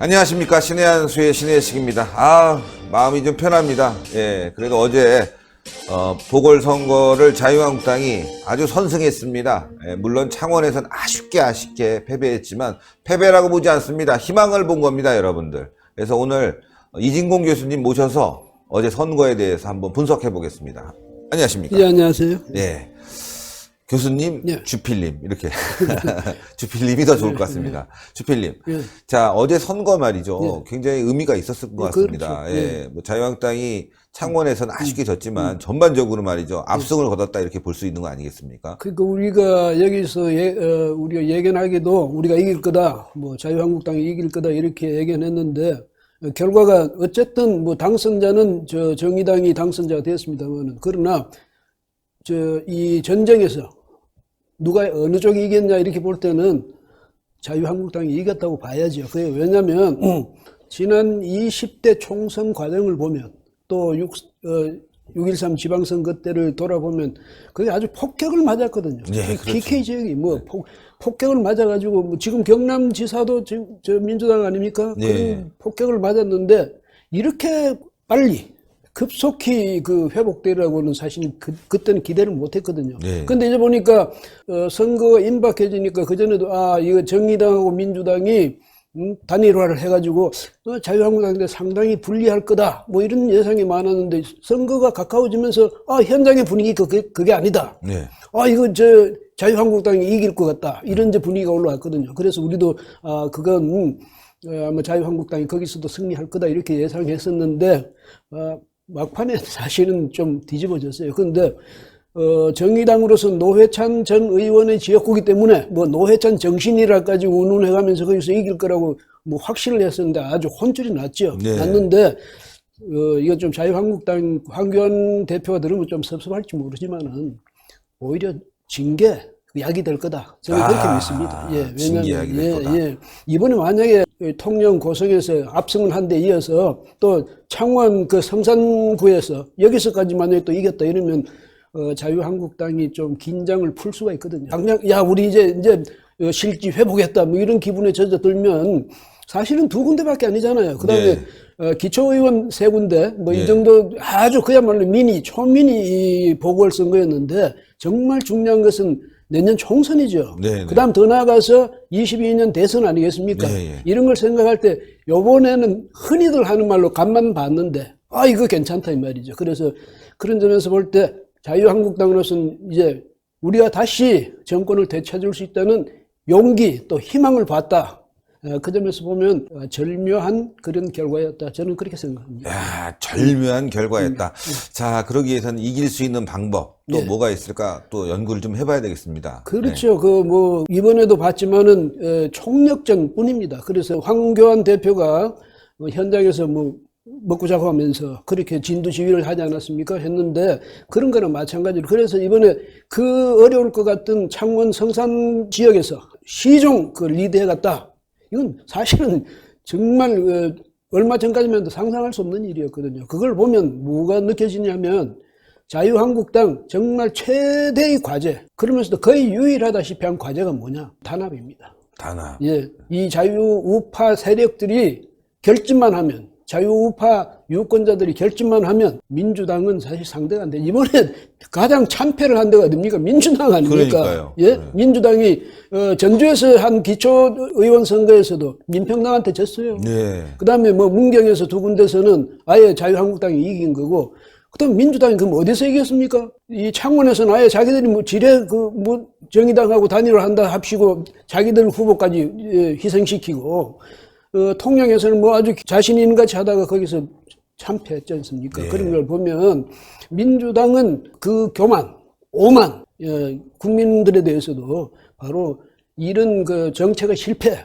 안녕하십니까. 신의 한수의 신의식입니다. 마음이 좀 편합니다. 예, 그래도 어제 보궐선거를 자유한국당이 아주 선승했습니다. 예, 물론 창원에서는 아쉽게 패배했지만 패배라고 보지 않습니다. 희망을 본 겁니다, 여러분들. 그래서 오늘 이진공 교수님 모셔서 어제 선거에 대해서 한번 분석해 보겠습니다. 안녕하십니까. 예, 안녕하세요. 네. 교수님, 예. 주필님, 이렇게. 주필님이 더 좋을 것 같습니다. 주필님. 예. 자, 어제 선거 말이죠. 예. 굉장히 의미가 있었을 것 같습니다. 그렇죠. 예. 뭐 자유한국당이 창원에서는 아쉽게 졌지만 전반적으로 말이죠. 압승을 거뒀다 이렇게 볼 수 있는 거 아니겠습니까? 그러니까 우리가 여기서 우리가 예견하기도 우리가 이길 거다, 뭐 자유한국당이 이길 거다 이렇게 예견했는데 결과가 어쨌든 뭐 당선자는 정의당이 당선자가 되었습니다만은 그러나 이 전쟁에서 누가 어느 쪽이 이겼냐 이렇게 볼 때는 자유한국당이 이겼다고 봐야죠. 그게 왜냐하면 지난 20대 총선 과정을 보면 또 6.13 지방선거 때를 돌아보면 그게 아주 폭격을 맞았거든요. 네, 그렇죠. PK 지역이 뭐 폭격을 맞아가지고 뭐 지금 경남지사도 지금 민주당 아닙니까? 네. 그런 폭격을 맞았는데 이렇게 빨리 급속히 회복되라고는 사실 그때는 기대를 못 했거든요. 네. 근데 이제 보니까, 선거가 임박해지니까 그전에도, 이거 정의당하고 민주당이, 단일화를 해가지고, 자유한국당한테 상당히 불리할 거다. 뭐 이런 예상이 많았는데, 선거가 가까워지면서, 현장의 분위기 그게 아니다. 네. 이거 자유한국당이 이길 것 같다. 이런 이제 분위기가 올라왔거든요. 그래서 우리도, 그건, 아마 자유한국당이 거기서도 승리할 거다. 이렇게 예상했었는데, 막판에 사실은 좀 뒤집어졌어요. 그런데 정의당으로서 노회찬 전 의원의 지역구기 때문에 뭐 노회찬 정신이라까지 운운해가면서 거기서 이길 거라고 뭐 확신을 했었는데 아주 혼쭐이 났죠. 네. 났는데 이거 좀 자유한국당 황교안 대표가 들으면 좀 섭섭할지 모르지만은 오히려 진 게 약이 될 거다. 저는 그렇게 믿습니다. 예, 진 게 약이 될 거다. 이번에 만약에 통영 고성에서 압승을 한 데 이어서 또 창원 성산구에서 여기서까지만 또 이겼다 이러면 자유한국당이 좀 긴장을 풀 수가 있거든요. 당장 우리 이제 실지 회복했다 뭐 이런 기분에 젖어들면 사실은 2군데밖에 아니잖아요. 그다음에 기초의원 3군데 뭐 이 정도 아주 그야말로 초미니 보궐선거였는데 정말 중요한 것은 내년 총선이죠. 그 다음 더 나아가서 22년 대선 아니겠습니까? 이런 걸 생각할 때 요번에는 흔히들 하는 말로 간만 봤는데 이거 괜찮다 이 말이죠. 그래서 그런 점에서 볼 때 자유한국당으로서는 이제 우리가 다시 정권을 되찾을 수 있다는 용기 또 희망을 봤다. 그 점에서 보면 절묘한 그런 결과였다. 저는 그렇게 생각합니다. 야, 절묘한 결과였다. 자, 그러기 위해서는 이길 수 있는 방법 또 뭐가 있을까 또 연구를 좀 해봐야 되겠습니다. 그렇죠. 이번에도 봤지만은 총력전 뿐입니다. 그래서 황교안 대표가 현장에서 먹고 자고 하면서 그렇게 진두지휘를 하지 않았습니까? 했는데 그런 거는 마찬가지로 그래서 이번에 그 어려울 것 같은 창원 성산 지역에서 시종 리드해 갔다. 이건 사실은 정말 얼마 전까지만 해도 상상할 수 없는 일이었거든요. 그걸 보면 뭐가 느껴지냐면 자유한국당 정말 최대의 과제, 그러면서도 거의 유일하다시피 한 과제가 뭐냐? 단합입니다. 단합. 예, 이 자유우파 세력들이 결집만 하면, 자유우파 유권자들이 결집만 하면 민주당은 사실 상대가 안 돼. 이번에 가장 참패를 한 데가 어딥니까? 민주당 아닙니까? 그러니까요. 예? 민주당이 전주에서 한 기초의원 선거에서도 민평당한테 졌어요. 그 다음에 문경에서 2군데서는 아예 자유한국당이 이긴 거고, 그 다음 민주당이 그럼 어디서 이겼습니까? 이 창원에서는 아예 자기들이 정의당하고 단일화 한다 합시고 자기들 후보까지 희생시키고, 통영에서는 아주 자신 있는 같이 하다가 거기서 참패했지 않습니까? 그런 걸 보면 민주당은 그 교만, 오만, 국민들에 대해서도 바로 이런 정책의 실패,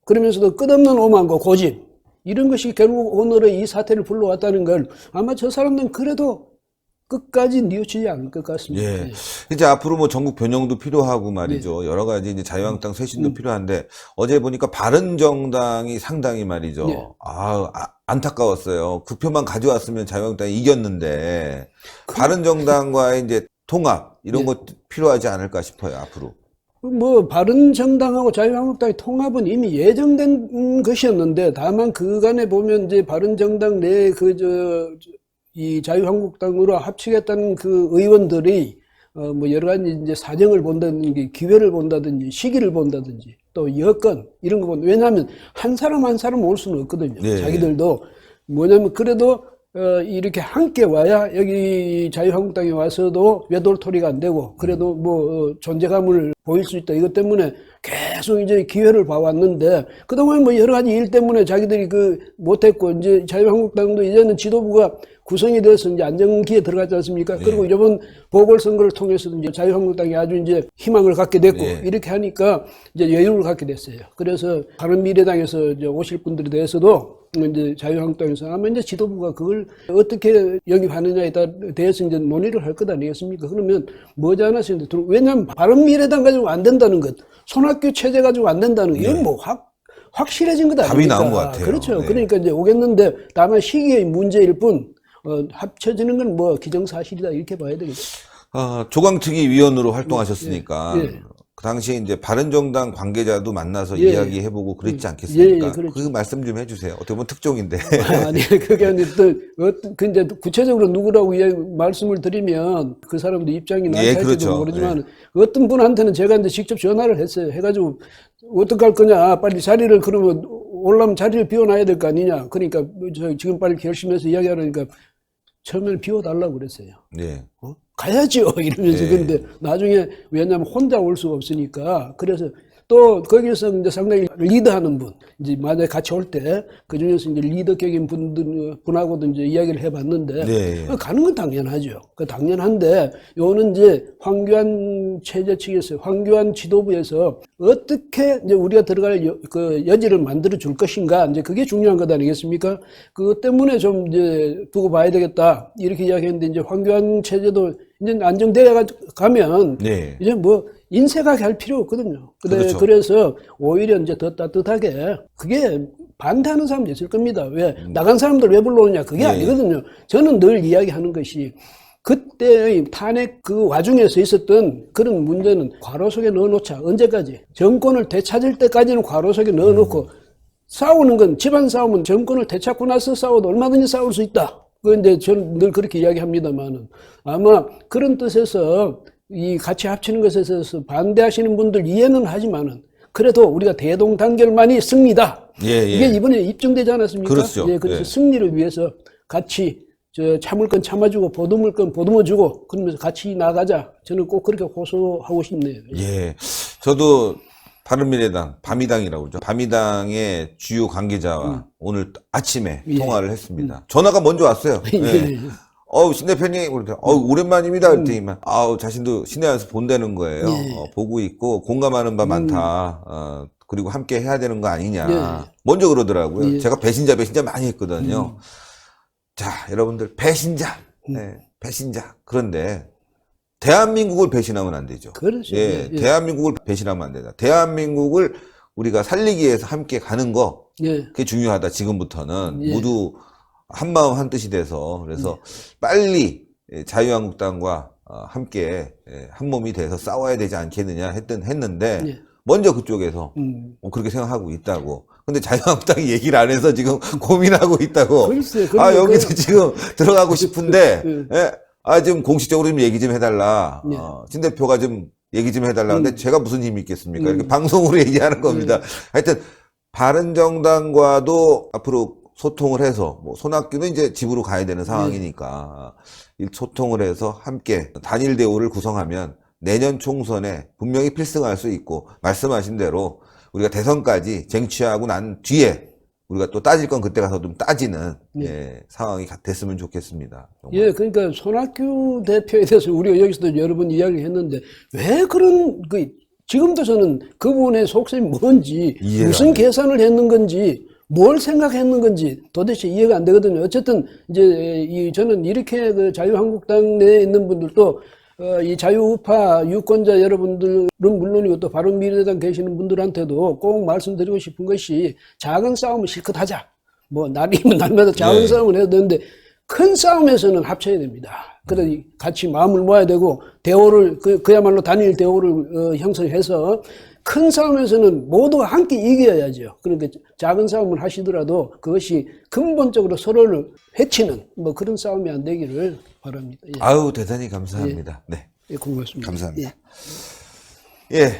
그러면서도 끝없는 오만과 고집, 이런 것이 결국 오늘의 이 사태를 불러왔다는 걸 아마 저 사람들은 그래도 끝까지 뉘우치지 않을 것 같습니다. 이제 앞으로 전국 변형도 필요하고 말이죠. 여러 가지 이제 자유한국당 쇄신도 필요한데 어제 보니까 바른정당이 상당히 말이죠. 안타까웠어요. 그 표만 가져왔으면 자유한국당이 이겼는데 바른정당과의 이제 통합 이런 것 필요하지 않을까 싶어요. 앞으로. 뭐 바른정당하고 자유한국당의 통합은 이미 예정된 것이었는데 다만 그간에 보면 이제 바른정당 내 이 자유한국당으로 합치겠다는 그 의원들이 뭐 여러 가지 이제 사정을 본다든지 기회를 본다든지 시기를 본다든지 또 여건 이런 거 보면 왜냐하면 한 사람 한 사람 올 수는 없거든요. 네. 자기들도 뭐냐면 그래도 이렇게 함께 와야 여기 자유한국당에 와서도 외돌토리가 안 되고 그래도 뭐 존재감을 보일 수 있다. 이것 때문에 계속 이제 기회를 봐왔는데 그동안 뭐 여러 가지 일 때문에 자기들이 못했고 이제 자유한국당도 이제는 지도부가 구성이 돼서 이제 안정기에 들어갔지 않습니까? 네. 그리고 이번 보궐선거를 통해서도 이제 자유한국당이 아주 이제 희망을 갖게 됐고 네. 이렇게 하니까 이제 여유를 갖게 됐어요. 그래서 바른미래당에서 이제 오실 분들에 대해서도 이제 자유한국당에서 아마 이제 지도부가 그걸 어떻게 영입하느냐에 대해서 이제 논의를 할 것 아니겠습니까? 그러면 머지않아서 이제 왜냐하면 바른미래당 가지고 안 된다는 것, 손학규 체제 가지고 안 된다는 것, 이건 뭐 확실해진 것 아닙니까? 답이 나온 것 같아요. 그렇죠. 네. 그러니까 이제 오겠는데 다만 시기의 문제일 뿐 합쳐지는 건 뭐 기정사실이다 이렇게 봐야 되겠죠. 조강특위 위원으로 활동하셨으니까 예. 그 당시에 이제 바른정당 관계자도 만나서 예. 이야기해보고 그랬지 않겠습니까? 예, 그렇죠. 그 말씀 좀 해주세요. 어떻게 보면 특종인데. 아니, 그게 아니라 그 이제 구체적으로 누구라고 말씀을 드리면 그 사람도 입장이 나할지도 그렇죠. 모르지만 어떤 분한테는 제가 이제 직접 전화를 했어요. 해가지고 어떻게 할 거냐. 빨리 자리를 그러면 올라면 자리를 비워놔야 될 거 아니냐. 그러니까 지금 빨리 결심해서 이야기하려니까 처음에는 비워달라고 그랬어요. 네. 가야죠 이러면서. 네. 근데 나중에 왜냐하면 혼자 올 수가 없으니까 그래서 또 거기서 이제 상당히 리드하는 분 이제 만약에 같이 올 때 그 중에서 이제 리더격인 분하고도 이제 이야기를 해봤는데 네. 가는 건 당연하죠. 그 당연한데 요는 이제 황교안 체제 측에서 황교안 지도부에서 어떻게 이제 우리가 들어갈 그 여지를 만들어 줄 것인가 이제 그게 중요한 것 아니겠습니까? 그것 때문에 좀 이제 두고 봐야 되겠다 이렇게 이야기했는데 이제 황교안 체제도 이제 안정되어 가면 네. 이제 뭐 인색하게 할 필요 없거든요. 그렇죠. 그래서 오히려 이제 더 따뜻하게 그게 반대하는 사람도 있을 겁니다. 왜 나간 사람들 왜 불러오냐 그게 아니거든요. 저는 늘 이야기하는 것이 그때의 탄핵 그 와중에서 있었던 그런 문제는 괄호 속에 넣어놓자. 언제까지? 정권을 되찾을 때까지는 괄호 속에 넣어놓고 싸우는 건 집안 싸움은 정권을 되찾고 나서 싸워도 얼마든지 싸울 수 있다. 그런데 저는 늘 그렇게 이야기합니다만은 아마 그런 뜻에서 이 같이 합치는 것에 있어서 반대하시는 분들 이해는 하지만은 그래도 우리가 대동단결만이 승리다. 이게 이번에 입증되지 않았습니까? 그렇죠. 그래서 승리를 위해서 같이 참을 건 참아주고 보듬을 건 보듬어주고 그러면서 같이 나가자. 저는 꼭 그렇게 호소하고 싶네요. 예. 저도 바른미래당, 바미당이라고 그러죠. 바미당의 주요 관계자와 오늘 아침에 통화를 했습니다. 전화가 먼저 왔어요. 신 대표님, 오랜만입니다. 그랬더니만, 자신도 신의 안에서 본다는 거예요. 보고 있고, 공감하는 바 많다. 그리고 함께 해야 되는 거 아니냐. 먼저 그러더라고요. 제가 배신자 많이 했거든요. 자, 여러분들, 배신자. 배신자. 그런데, 대한민국을 배신하면 안 되죠. 그렇죠. 대한민국을 배신하면 안 된다. 대한민국을 우리가 살리기 위해서 함께 가는 거, 그게 중요하다. 지금부터는. 모두, 한마음 한뜻이 돼서 그래서 빨리 자유한국당과 함께 한 몸이 돼서 싸워야 되지 않겠느냐 했는데 먼저 그쪽에서 그렇게 생각하고 있다고. 근데 자유한국당이 얘기를 안 해서 지금 고민하고 있다고. 글쎄, 여기서 지금 들어가고 싶은데 지금 공식적으로 좀 얘기 좀 해달라. 신 대표가 좀 얘기 좀 해달라. 근데 제가 무슨 힘이 있겠습니까? 이렇게 방송으로 얘기하는 겁니다. 하여튼 바른정당과도 앞으로 소통을 해서 손학규는 이제 집으로 가야 되는 상황이니까 소통을 해서 함께 단일 대우를 구성하면 내년 총선에 분명히 필승할 수 있고 말씀하신 대로 우리가 대선까지 쟁취하고 난 뒤에 우리가 또 따질 건 그때 가서 좀 따지는 상황이 됐으면 좋겠습니다. 정말. 그러니까 손학규 대표에 대해서 우리가 여기서도 여러 번 이야기를 했는데 왜 그런 지금도 저는 그분의 속셈이 뭔지 무슨 계산을 했는 건지 뭘 생각했는 건지 도대체 이해가 안 되거든요. 어쨌든 이제 저는 이렇게 자유한국당 내에 있는 분들도 이 자유우파 유권자 여러분들은 물론이고 또 바른미래당 계시는 분들한테도 꼭 말씀드리고 싶은 것이 작은 싸움은 실컷 하자. 날이면 날마다 작은 싸움을 해야 되는데 큰 싸움에서는 합쳐야 됩니다. 그러니 같이 마음을 모아야 되고 대오를 그야말로 단일 대오를 형성해서 큰 싸움에서는 모두가 함께 이겨야죠. 그러니까 작은 싸움을 하시더라도 그것이 근본적으로 서로를 해치는 뭐 그런 싸움이 안 되기를 바랍니다. 예. 아유, 대단히 감사합니다. 네. 예, 고맙습니다. 감사합니다. 예.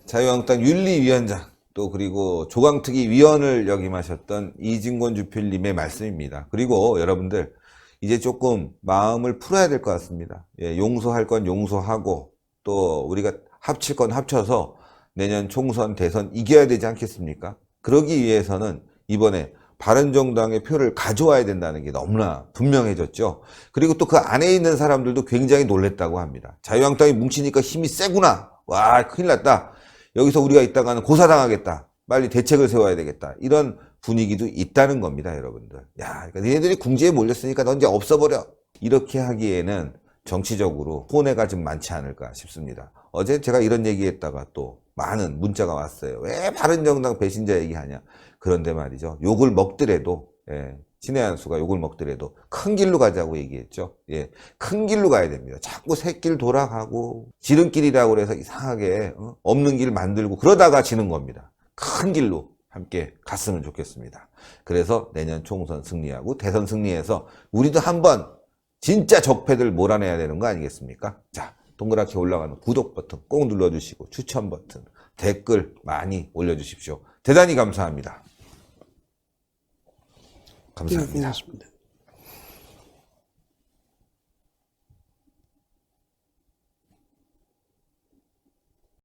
자유한국당 윤리위원장 또 그리고 조강특위 위원을 역임하셨던 이진권 주필님의 말씀입니다. 그리고 여러분들 이제 조금 마음을 풀어야 될 것 같습니다. 예, 용서할 건 용서하고 또 우리가 합칠 건 합쳐서 내년 총선 대선 이겨야 되지 않겠습니까? 그러기 위해서는 이번에 바른정당의 표를 가져와야 된다는 게 너무나 분명해졌죠. 그리고 또 그 안에 있는 사람들도 굉장히 놀랬다고 합니다. 자유한국당이 뭉치니까 힘이 세구나. 와, 큰일 났다. 여기서 우리가 있다가는 고사당하겠다. 빨리 대책을 세워야 되겠다. 이런 분위기도 있다는 겁니다, 여러분들. 야, 그러니까 니네들이 궁지에 몰렸으니까 넌 이제 없어버려. 이렇게 하기에는 정치적으로 손해가 좀 많지 않을까 싶습니다. 어제 제가 이런 얘기했다가 또 많은 문자가 왔어요. 왜 바른정당 배신자 얘기하냐. 그런데 말이죠. 욕을 먹더라도, 신의 한 수가 욕을 먹더라도 큰 길로 가자고 얘기했죠. 예, 큰 길로 가야 됩니다. 자꾸 새길 돌아가고 지름길이라고 그래서 이상하게 없는 길 만들고 그러다가 지는 겁니다. 큰 길로 함께 갔으면 좋겠습니다. 그래서 내년 총선 승리하고 대선 승리해서 우리도 한번 진짜 적폐들 몰아내야 되는 거 아니겠습니까? 자, 동그랗게 올라가는 구독 버튼 꼭 눌러주시고 추천 버튼, 댓글 많이 올려주십시오. 대단히 감사합니다. 감사합니다. 예, 고맙습니다.